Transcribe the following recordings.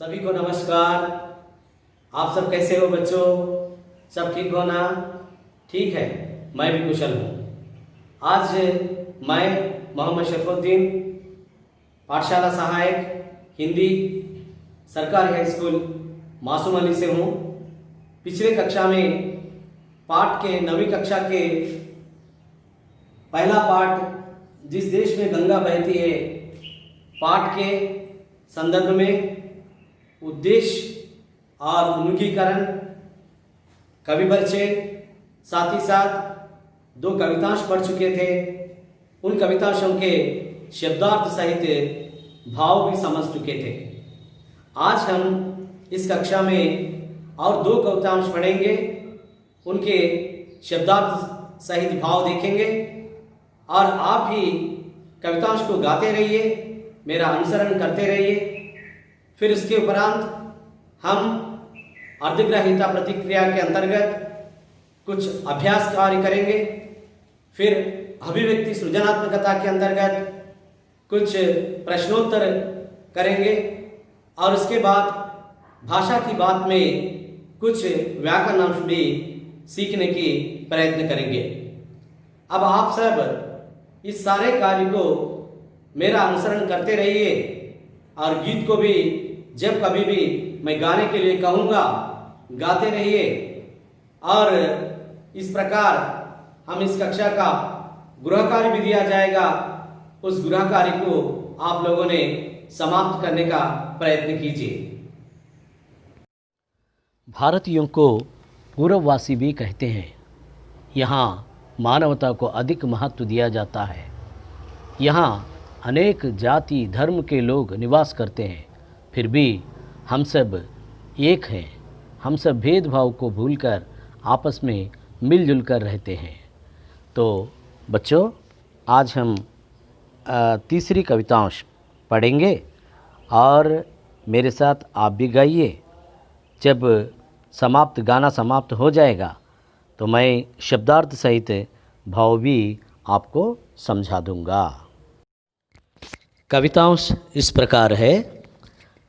सभी को नमस्कार। आप सब कैसे हो बच्चों? सब ठीक हो ना? ठीक है, मैं भी कुशल हूँ। आज मैं मोहम्मद शरफुद्दीन, पाठशाला सहायक हिंदी, सरकारी हाई स्कूल मासूम अली से हूँ। पिछले कक्षा में पाठ के 9वीं कक्षा के पहला पाठ जिस देश में गंगा बहती है पाठ के संदर्भ में उद्देश्य और उन्मुखीकरण, कवि परिचय, साथ ही साथ 2 कवितांश पढ़ चुके थे। उन कवितांशों के शब्दार्थ सहित भाव भी समझ चुके थे। आज हम इस कक्षा में और 2 कवितांश पढ़ेंगे, उनके शब्दार्थ सहित भाव देखेंगे और आप भी कवितांश को गाते रहिए, मेरा अनुसरण करते रहिए। फिर इसके उपरांत हम अर्धग्रहीता प्रतिक्रिया के अंतर्गत कुछ अभ्यास कार्य करेंगे। फिर अभिव्यक्ति सृजनात्मकता के अंतर्गत कुछ प्रश्नोत्तर करेंगे और उसके बाद भाषा की बात में कुछ व्याकरण अंश भी सीखने की प्रयत्न करेंगे। अब आप सब इस सारे कार्य को मेरा अनुसरण करते रहिए और गीत को भी जब कभी भी मैं गाने के लिए कहूँगा गाते रहिए। और इस प्रकार हम इस कक्षा का गृह कार्य भी दिया जाएगा, उस गृह कार्य को आप लोगों ने समाप्त करने का प्रयत्न कीजिए। भारतीयों को पूर्ववासी भी कहते हैं। यहाँ मानवता को अधिक महत्व दिया जाता है। यहाँ अनेक जाति धर्म के लोग निवास करते हैं, फिर भी हम सब एक हैं। हम सब भेदभाव को भूलकर आपस में मिलजुल कर रहते हैं। तो बच्चों, आज हम तीसरी कवितांश पढ़ेंगे और मेरे साथ आप भी गाइए। जब गाना समाप्त हो जाएगा तो मैं शब्दार्थ सहित भाव भी आपको समझा दूंगा। कवितांश इस प्रकार है।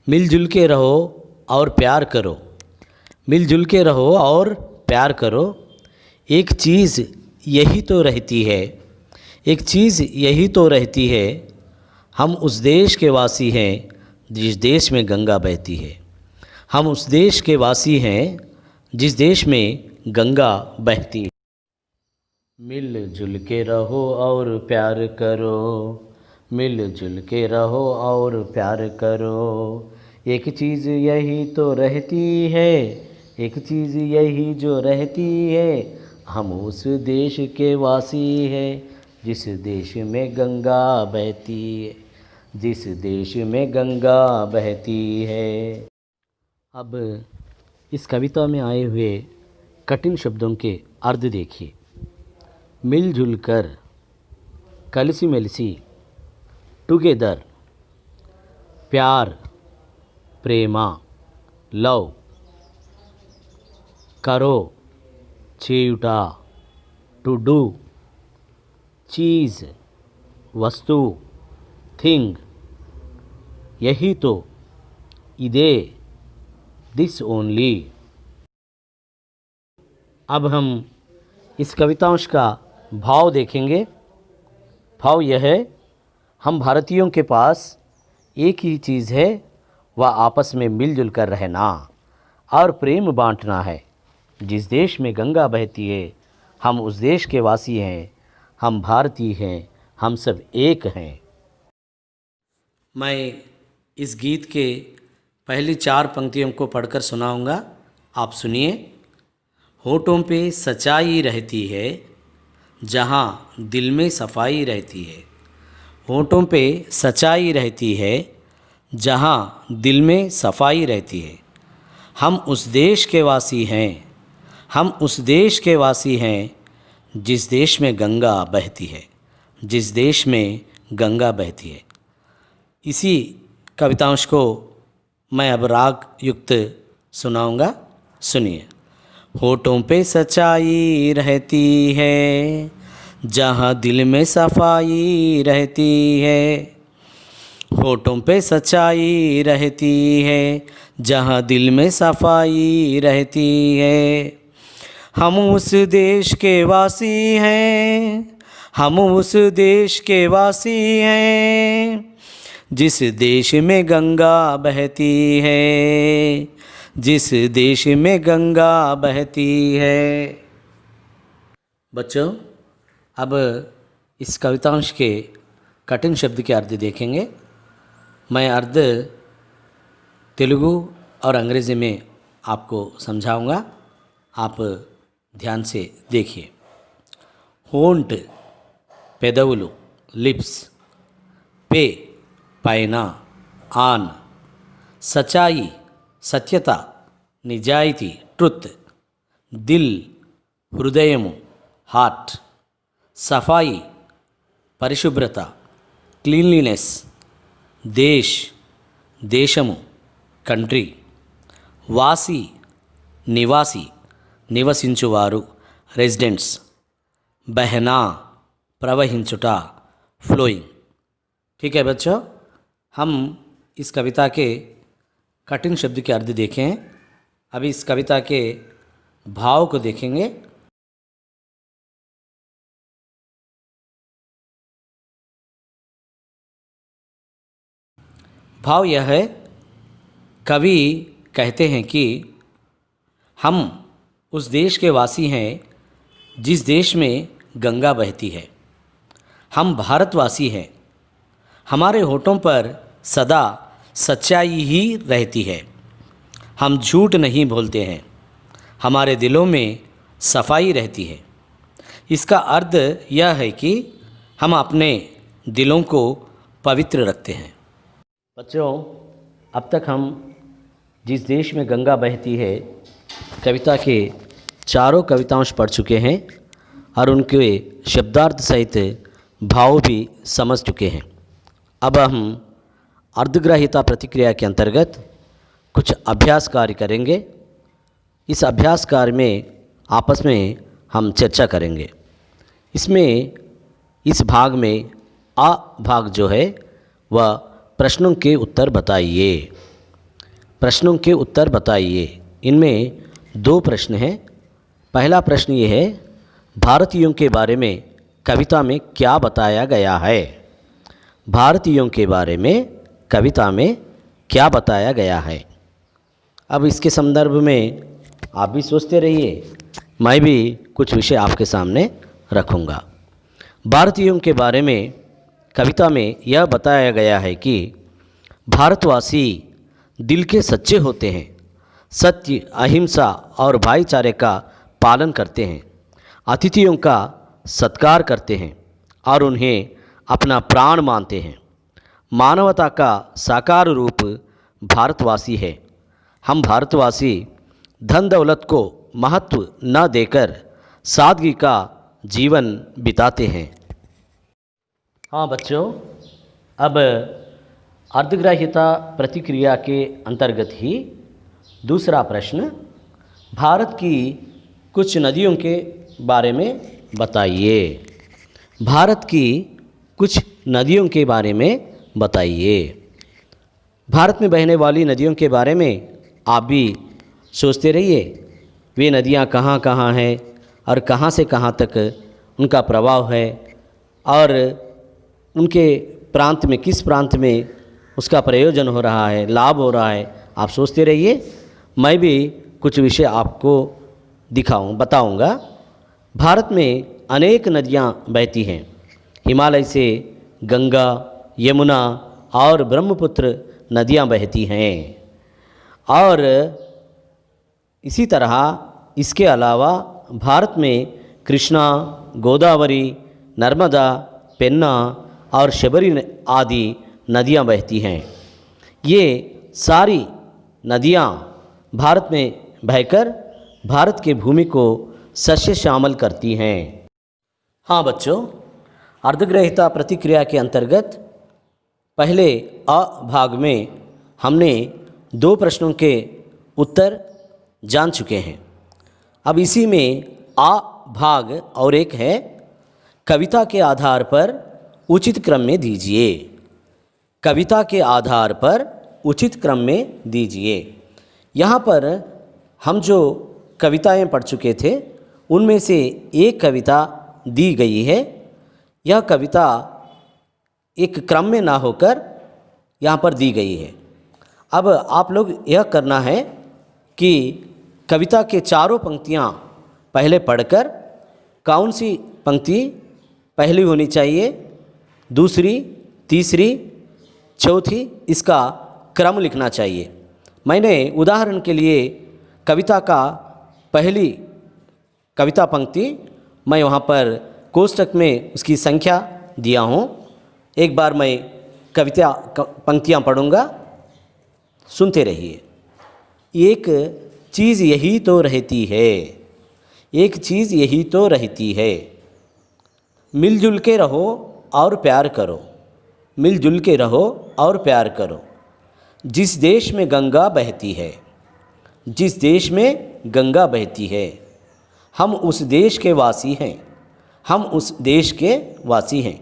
मिलजुल के रहो और प्यार करो, मिलजुल के रहो और प्यार करो। एक चीज़ यही तो रहती है, एक चीज़ यही तो रहती है। हम उस देश के वासी हैं जिस देश में गंगा बहती है। हम उस देश के वासी हैं जिस देश में गंगा बहती है। मिलजुल के रहो और प्यार करो, मिलजुल के रहो और प्यार करो। एक चीज़ यही तो रहती है, एक चीज़ यही जो रहती है। हम उस देश के वासी हैं जिस देश में गंगा बहती है, जिस देश में गंगा बहती है। अब इस कविता में आए हुए कठिन शब्दों के अर्थ देखिए। मिलजुल कर, कलसी मेलसी, टुगेदर, प्यार, प्रेमा, लव, करो, చేయుటా, टू डू, चीज़, वस्तु, थिंग, यही तो, इदे, दिस ओनली। अब हम इस कवितांश का भाव देखेंगे। भाव यह है, हम भारतीयों के पास एक ही चीज़ है, वह आपस में मिलजुल कर रहना और प्रेम बांटना है। जिस देश में गंगा बहती है, हम उस देश के वासी हैं, हम भारतीय हैं, हम सब एक हैं। मैं इस गीत के पहली 4 पंक्तियों को पढ़कर सुनाऊंगा, आप सुनिए। होठों पे सच्चाई रहती है जहाँ दिल में सफाई रहती है। होठों पे सच्चाई रहती है जहाँ दिल में सफाई रहती है। हम उस देश के वासी हैं, हम उस देश के वासी हैं जिस देश में गंगा बहती है, जिस देश में गंगा बहती है। इसी कवितांश को मैं अब राग युक्त सुनाऊंगा, सुनिए। होठों पे सच्चाई रहती है जहाँ दिल में सफाई रहती है। होठों पे सच्चाई रहती है, जहाँ दिल में सफाई रहती है। हम उस देश के वासी हैं, हम उस देश के वासी हैं, जिस देश में गंगा बहती है, जिस देश में गंगा बहती है। बच्चों, अब इस कवितांश के कठिन शब्द के अर्थ देखेंगे। मैं अर्थ तेलुगु और अंग्रेज़ी में आपको समझाऊंगा, आप ध्यान से देखिए। होंठ పెదవులు लिप्स, पे పైన ఆన్, सच्चाई సత్యత నిజాయితీ ట్రుత్, దిల్ హృదయము హార్ట్, సఫాయి పరిశుభ్రత క్లీన్లీనెస్, దేశ్ దేశము కంట్రీ, వాసి నివాసి నివసించువారు రెసిడెంట్స్, बहना प्रवहिंचुटा फ्लोइंग। ठीक है बच्चों, हम इस कविता के कठिन शब्द के अर्थ देखें। अभी इस कविता के भाव को देखेंगे। भाव यह है, कवि कहते हैं कि हम उस देश के वासी हैं जिस देश में गंगा बहती है। हम भारतवासी हैं, हमारे होठों पर सदा सच्चाई ही रहती है। हम झूठ नहीं बोलते हैं, हमारे दिलों में सफाई रहती है। इसका अर्थ यह है कि हम अपने दिलों को पवित्र रखते हैं। बच्चों, अब तक हम जिस देश में गंगा बहती है कविता के चारों कवितांश पढ़ चुके हैं और उनके शब्दार्थ सहित भाव भी समझ चुके हैं। अब हम अर्धग्राह्यता प्रतिक्रिया के अंतर्गत कुछ अभ्यास कार्य करेंगे। इस अभ्यास कार्य में आपस में हम चर्चा करेंगे। इसमें इस भाग में आ भाग जो है वह प्रश्नों के उत्तर बताइए, प्रश्नों के उत्तर बताइए। इनमें दो प्रश्न हैं। पहला प्रश्न ये है, भारतीयों के बारे में कविता में क्या बताया गया है? भारतीयों के बारे में कविता में क्या बताया गया है? अब इसके संदर्भ में आप भी सोचते रहिए, मैं भी कुछ विषय आपके सामने रखूँगा। भारतीयों के बारे में कविता में यह बताया गया है कि भारतवासी दिल के सच्चे होते हैं, सत्य, अहिंसा और भाईचारे का पालन करते हैं, अतिथियों का सत्कार करते हैं और उन्हें अपना प्राण मानते हैं। मानवता का साकार रूप भारतवासी है। हम भारतवासी धन दौलत को महत्व न देकर सादगी का जीवन बिताते हैं। हाँ बच्चों, अब अर्धग्राह्यता प्रतिक्रिया के अंतर्गत ही दूसरा प्रश्न, भारत की कुछ नदियों के बारे में बताइए। भारत की कुछ नदियों के बारे में बताइए। भारत में बहने वाली नदियों के बारे में आप भी सोचते रहिए। वे नदियाँ कहाँ कहाँ हैं और कहाँ से कहाँ तक उनका प्रभाव है और उनके प्रांत में, किस प्रांत में उसका प्रयोजन हो रहा है, लाभ हो रहा है। आप सोचते रहिए, मैं भी कुछ विषय आपको बताऊंगा। भारत में अनेक नदियाँ बहती हैं। हिमालय से गंगा, यमुना और ब्रह्मपुत्र नदियाँ बहती हैं और इसी तरह इसके अलावा भारत में कृष्णा, गोदावरी, नर्मदा, पेन्ना और शबरी आदि नदियाँ बहती हैं। ये सारी नदियाँ भारत में बहकर भारत के भूमि को सस्य श्यामल करती हैं। हाँ बच्चों, अर्धग्राह्यता प्रतिक्रिया के अंतर्गत पहले अ भाग में हमने दो प्रश्नों के उत्तर जान चुके हैं। अब इसी में आ भाग और एक है, कविता के आधार पर उचित क्रम में दीजिए। कविता के आधार पर उचित क्रम में दीजिए। यहाँ पर हम जो कविताएं पढ़ चुके थे उनमें से एक कविता दी गई है। यह कविता एक क्रम में ना होकर यहाँ पर दी गई है। अब आप लोग यह करना है कि कविता के चारों पंक्तियाँ पहले पढ़कर कौन सी पंक्ति पहली होनी चाहिए, दूसरी, तीसरी, चौथी, इसका क्रम लिखना चाहिए। मैंने उदाहरण के लिए कविता का पहली कविता पंक्ति मैं वहाँ पर कोष्ठक में उसकी संख्या दिया हूँ। एक बार मैं कविता पंक्तियाँ पढ़ूँगा, सुनते रहिए। एक चीज़ यही तो रहती है, एक चीज़ यही तो रहती है, मिलजुल के रहो और प्यार करो, मिलजुल के रहो और प्यार करो। जिस देश में गंगा बहती है, जिस देश में गंगा बहती है, हम उस देश के वासी हैं, हम उस देश के वासी हैं।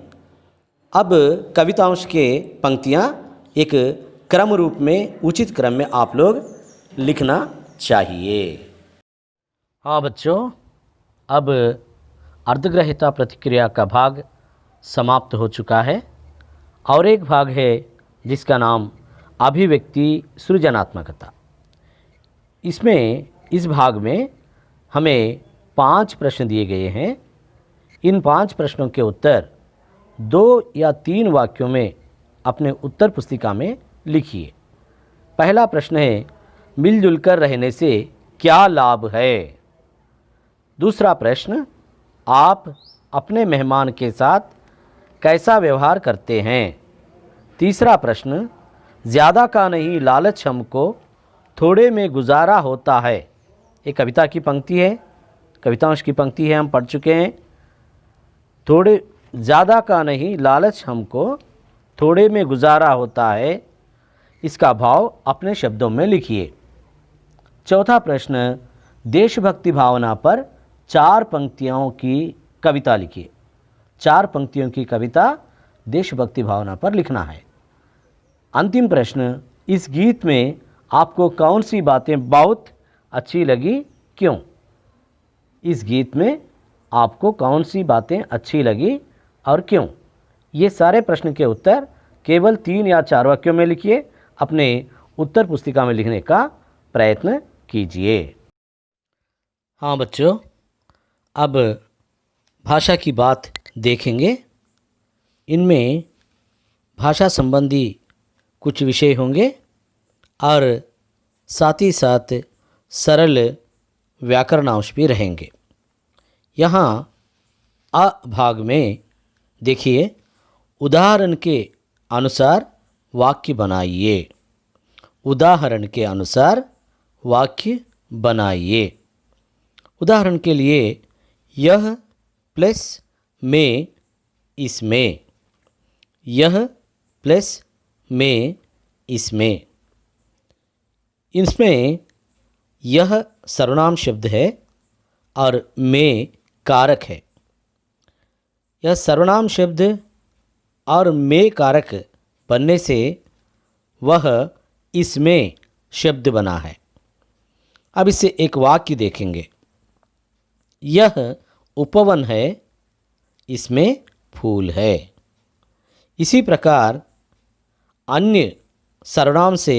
अब कवितांश के पंक्तियाँ एक क्रम रूप में, उचित क्रम में आप लोग लिखना चाहिए। हाँ बच्चों, अब अर्धग्रहिता प्रतिक्रिया का भाग समाप्त हो चुका है और एक भाग है जिसका नाम अभिव्यक्ति सृजनात्मकता। इसमें इस भाग में हमें 5 प्रश्न दिए गए हैं। इन 5 प्रश्नों के उत्तर 2 या 3 वाक्यों में अपने उत्तर पुस्तिका में लिखिए। पहला प्रश्न है, मिलजुल कर रहने से क्या लाभ है। दूसरा प्रश्न, आप अपने मेहमान के साथ कैसा व्यवहार करते हैं। तीसरा प्रश्न, ज़्यादा का नहीं लालच हमको थोड़े में गुजारा होता है। ये कविता की पंक्ति है, कवितांश की पंक्ति है, हम पढ़ चुके हैं। थोड़े ज़्यादा का नहीं लालच हमको थोड़े में गुजारा होता है, इसका भाव अपने शब्दों में लिखिए। चौथा प्रश्न, देशभक्ति भावना पर 4 पंक्तियों की कविता लिखिए। 4 पंक्तियों की कविता देशभक्ति भावना पर लिखना है। अंतिम प्रश्न, इस गीत में आपको कौन सी बातें बहुत अच्छी लगी, क्यों। इस गीत में आपको कौन सी बातें अच्छी लगी और क्यों। ये सारे प्रश्न के उत्तर केवल 3 या 4 वाक्यों में लिखिए। अपने उत्तर पुस्तिका में लिखने का प्रयत्न कीजिए। हाँ बच्चों, अब भाषा की बात देखेंगे। इनमें भाषा संबंधी कुछ विषय होंगे और साथ ही साथ सरल व्याकरणांश भी रहेंगे। यहाँ अ भाग में देखिए, उदाहरण के अनुसार वाक्य बनाइए। उदाहरण के अनुसार वाक्य बनाइए। उदाहरण के लिए, यह प्लस में इसमें, यह प्लस में इसमें। इसमें यह सर्वनाम शब्द है और में कारक है। यह सर्वनाम शब्द और में कारक बनने से वह इसमें शब्द बना है। अब इससे एक वाक्य देखेंगे। यह उपवन है, इसमें फूल है। इसी प्रकार अन्य सर्वनाम से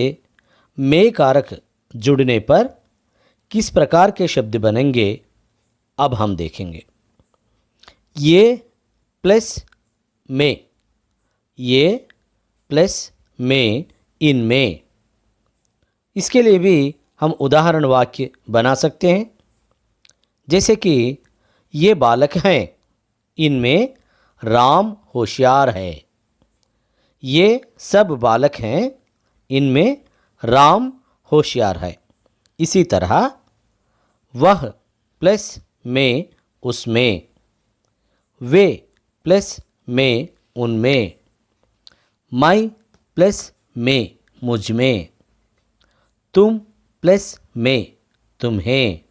में कारक जुड़ने पर किस प्रकार के शब्द बनेंगे, अब हम देखेंगे। ये प्लस में, ये प्लस में इनमें। इसके लिए भी हम उदाहरण वाक्य बना सकते हैं, जैसे कि ये बालक हैं, इनमें राम होशियार है। ये सब बालक हैं, इनमें राम होशियार है। इसी तरह वह प्लस में उसमें, वे प्लस में उनमें, मैं प्लस में मुझ में, तुम प्लस में तुम्हें,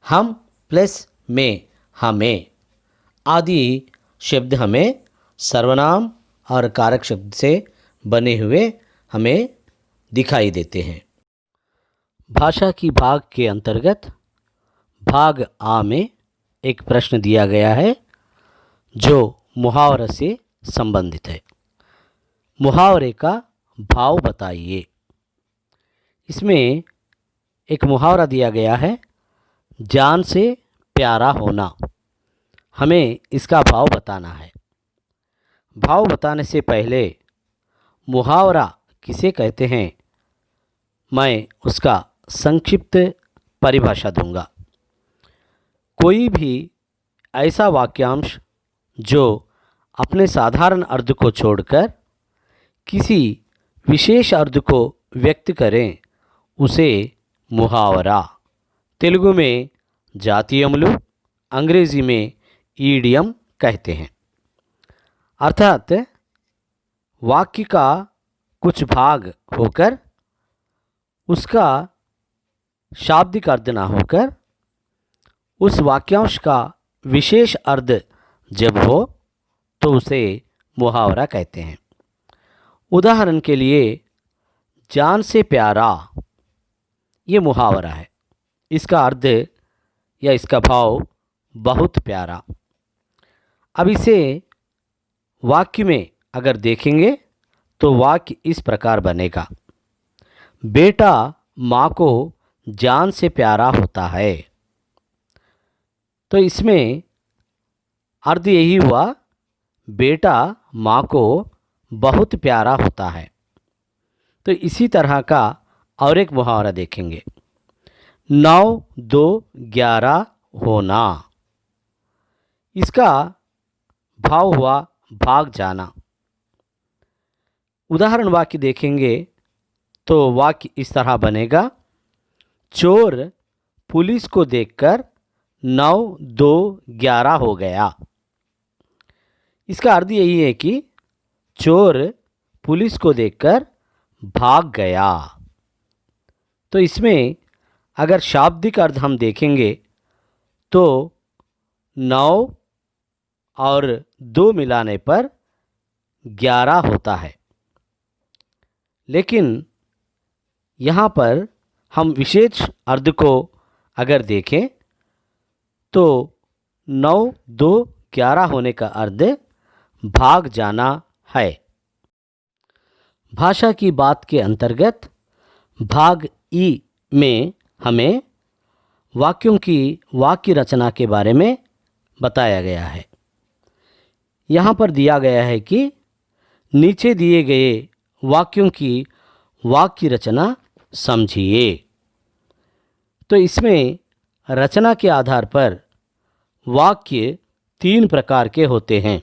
हम प्लस में हमें आदि शब्द हमें सर्वनाम और कारक शब्द से बने हुए हमें दिखाई देते हैं। भाषा की भाग के अंतर्गत भाग आ में एक प्रश्न दिया गया है जो मुहावरे से संबंधित है। मुहावरे का भाव बताइए। इसमें एक मुहावरा दिया गया है, जान से प्यारा होना। हमें इसका भाव बताना है। भाव बताने से पहले मुहावरा किसे कहते हैं, मैं उसका संक्षिप्त परिभाषा दूंगा। कोई भी ऐसा वाक्यांश जो अपने साधारण अर्थ को छोड़कर किसी विशेष अर्थ को व्यक्त करें उसे मुहावरा, तेलुगु में जातीयमुలు, अंग्रेजी में ईडियम कहते हैं। अर्थात वाक्य का कुछ भाग होकर उसका शाब्दिक अर्थ ना होकर उस वाक्यांश का विशेष अर्थ जब हो तो उसे मुहावरा कहते हैं। उदाहरण के लिए जान से प्यारा, ये मुहावरा है। इसका अर्थ या इसका भाव बहुत प्यारा। अब इसे वाक्य में अगर देखेंगे तो वाक्य इस प्रकार बनेगा, बेटा माँ को जान से प्यारा होता है। तो इसमें अर्थ यही हुआ, बेटा माँ को बहुत प्यारा होता है। तो इसी तरह का और एक मुहावरा देखेंगे, 9, 2, 11 होना। इसका भाव हुआ भाग जाना। उदाहरण वाक्य देखेंगे तो वाक्य इस तरह बनेगा, चोर पुलिस को देखकर 9, 2, 11 हो गया। इसका अर्थ यही है कि चोर पुलिस को देखकर भाग गया। तो इसमें अगर शाब्दिक अर्थ हम देखेंगे तो 9 और 2 मिलाने पर 11 होता है। लेकिन यहाँ पर हम विशेष अर्थ को अगर देखें तो 9, 2, 11 होने का अर्थ भाग जाना है। भाषा की बात के अंतर्गत भाग ई में हमें वाक्यों की वाक्य रचना के बारे में बताया गया है। यहाँ पर दिया गया है कि नीचे दिए गए वाक्यों की वाक्य रचना समझिए। तो इसमें रचना के आधार पर वाक्य 3 प्रकार के होते हैं,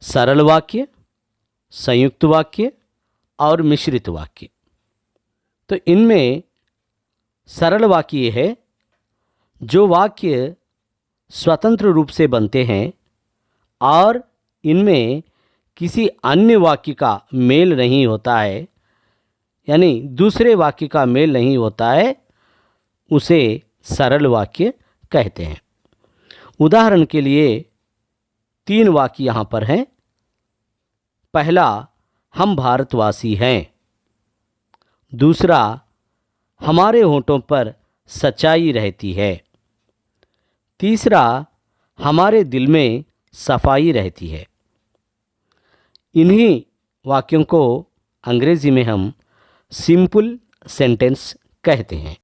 सरल वाक्य, संयुक्त वाक्य और मिश्रित वाक्य। तो इनमें सरल वाक्य है जो वाक्य स्वतंत्र रूप से बनते हैं और इनमें किसी अन्य वाक्य का मेल नहीं होता है, यानी दूसरे वाक्य का मेल नहीं होता है, उसे सरल वाक्य कहते हैं। उदाहरण के लिए 3 वाक्य यहाँ पर हैं। पहला, हम भारतवासी हैं। दूसरा, हमारे होठों पर सच्चाई रहती है। तीसरा, हमारे दिल में सफाई रहती है। इन्हीं वाक्यों को अंग्रेजी में हम सिंपल सेंटेंस कहते हैं।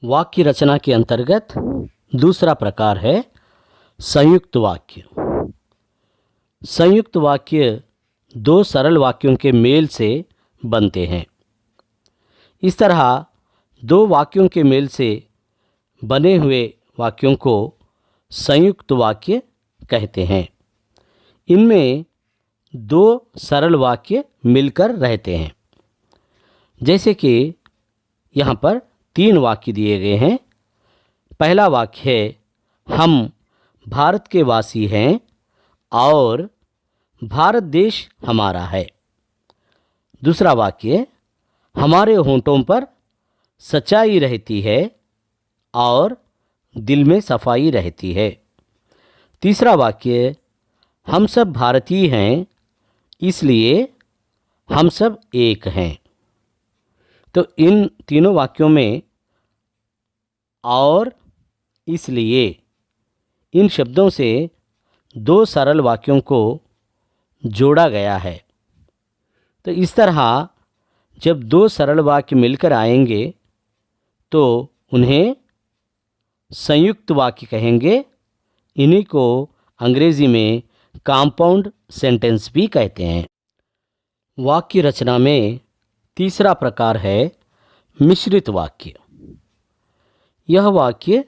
वाक्य रचना के अंतर्गत दूसरा प्रकार है संयुक्त वाक्य। संयुक्त वाक्य 2 सरल वाक्यों के मेल से बनते हैं। इस तरह 2 वाक्यों के मेल से बने हुए वाक्यों को संयुक्त वाक्य कहते हैं। इनमें 2 सरल वाक्य मिलकर रहते हैं। जैसे कि यहाँ पर 3 वाक्य दिए गए हैं। पहला वाक्य है, हम भारत के वासी हैं और भारत देश हमारा है। दूसरा वाक्य, हमारे होठों पर सच्चाई रहती है और दिल में सफाई रहती है। तीसरा वाक्य, हम सब भारतीय हैं इसलिए हम सब एक हैं। तो इन तीनों वाक्यों में और इसलिए इन शब्दों से दो सरल वाक्यों को जोड़ा गया है। तो इस तरह जब दो सरल वाक्य मिलकर आएंगे तो उन्हें संयुक्त वाक्य कहेंगे। इन्हीं को अंग्रेजी में कंपाउंड सेंटेंस भी कहते हैं। वाक्य रचना में तीसरा प्रकार है मिश्रित वाक्य। यह वाक्य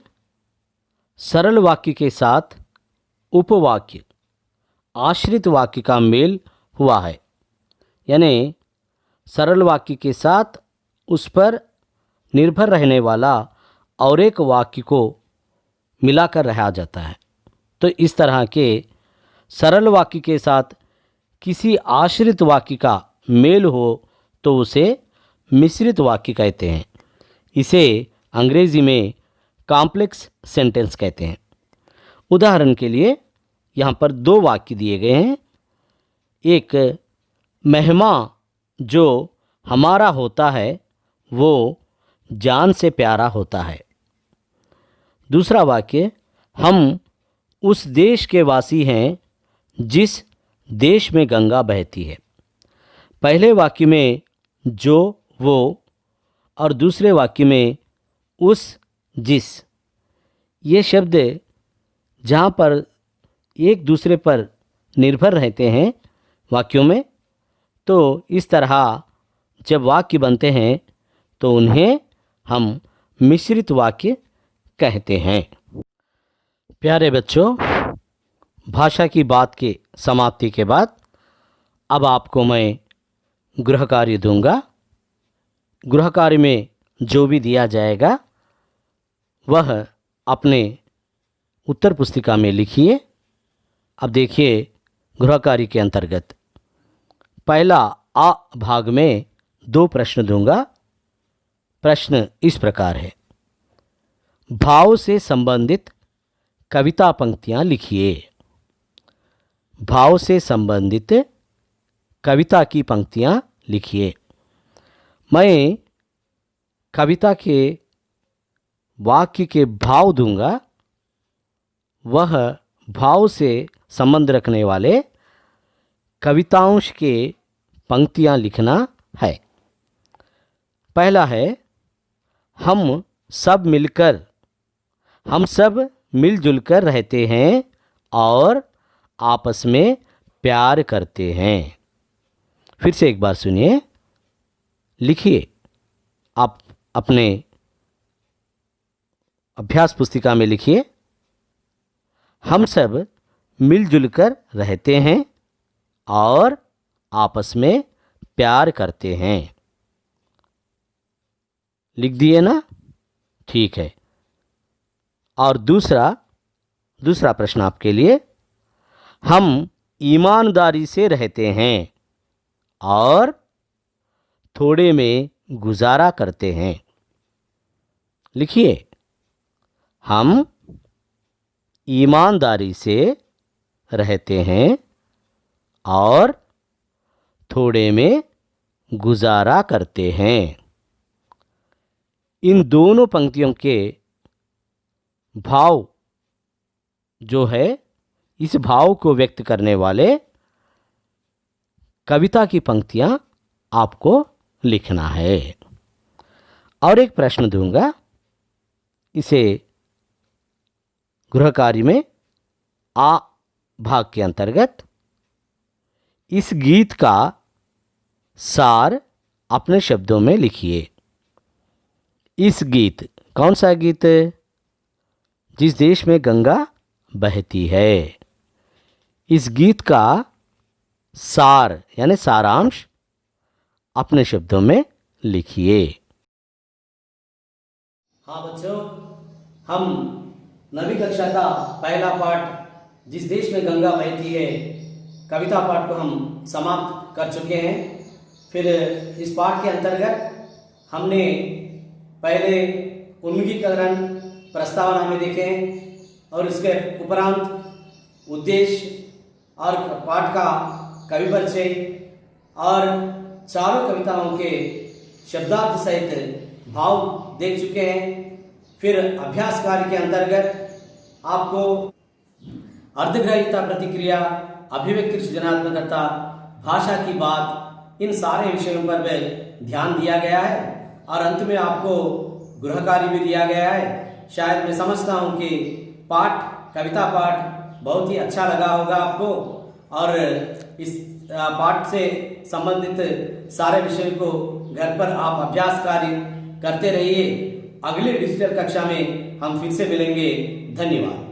सरल वाक्य के साथ उपवाक्य आश्रित वाक्य का मेल हुआ है, यानी सरल वाक्य के साथ उस पर निर्भर रहने वाला और एक वाक्य को मिलाकर रहा जाता है। तो इस तरह के सरल वाक्य के साथ किसी आश्रित वाक्य का मेल हो तो उसे मिश्रित वाक्य कहते हैं। इसे अंग्रेजी में कॉम्प्लेक्स सेंटेंस कहते हैं। उदाहरण के लिए यहाँ पर दो वाक्य दिए गए हैं। एक, मेहमान जो हमारा होता है वो जान से प्यारा होता है। दूसरा वाक्य, हम उस देश के वासी हैं जिस देश में गंगा बहती है। पहले वाक्य में जो, वो, और दूसरे वाक्य में उस, जिस, ये शब्द जहाँ पर एक दूसरे पर निर्भर रहते हैं वाक्यों में, तो इस तरह जब वाक्य बनते हैं तो उन्हें हम मिश्रित वाक्य कहते हैं। प्यारे बच्चों, भाषा की बात के समाप्ति के बाद अब आपको मैं गृह कार्य दूंगा। गृह कार्य में जो भी दिया जाएगा वह अपने उत्तर पुस्तिका में लिखिए। अब देखिए, गृह कार्य के अंतर्गत पहला आ भाग में दो प्रश्न दूंगा। प्रश्न इस प्रकार है, भाव से संबंधित कविता पंक्तियां लिखिए। भाव से संबंधित कविता की पंक्तियां लिखिए। मैं कविता के वाक्य के भाव दूंगा, वह भाव से संबंध रखने वाले कवितांश के पंक्तियां लिखना है। पहला है, हम सब मिलजुल कर रहते हैं और आपस में प्यार करते हैं। फिर से एक बार सुनिए, लिखिए। आप अपने अभ्यास पुस्तिका में लिखिए, हम सब मिलजुल कर रहते हैं और आपस में प्यार करते हैं। लिख दिए ना? ठीक है। और दूसरा प्रश्न आपके लिए, हम ईमानदारी से रहते हैं और थोड़े में गुजारा करते हैं। लिखिए, हम ईमानदारी से रहते हैं और थोड़े में गुजारा करते हैं। इन दोनों पंक्तियों के भाव जो है, इस भाव को व्यक्त करने वाले कविता की पंक्तियां आपको लिखना है। और एक प्रश्न दूंगा, इसे गृह कार्य में आ भाग के अंतर्गत इस गीत का सार अपने शब्दों में लिखिए। इस गीत, कौन सा गीत? जिस देश में गंगा बहती है। इस गीत का सार यानी सारांश अपने शब्दों में लिखिए। हाँ बच्चों, हम नवीं कक्षा का पहला पाठ जिस देश में गंगा बहती है कविता पाठ को हम समाप्त कर चुके हैं। फिर इस पाठ के अंतर्गत हमने पहले उन्मुखीकरण प्रस्तावना में देखे और इसके उपरांत उद्देश्य और पाठ का कवि परिचय और चारों कविताओं के शब्दार्थ सहित भाव देख चुके हैं। फिर अभ्यास कार्य के अंतर्गत आपको अर्धग्रहिता प्रतिक्रिया, अभिव्यक्ति सृजनात्मकता, भाषा की बात, इन सारे विषयों पर ध्यान दिया गया है और अंत में आपको गृह कार्य भी दिया गया है। शायद मैं समझता हूँ कि कविता पाठ बहुत ही अच्छा लगा होगा आपको और इस पाठ से संबंधित सारे विषय को घर पर आप अभ्यास कार्य करते रहिए। अगले डिजिटल कक्षा में हम फिर से मिलेंगे। धन्यवाद।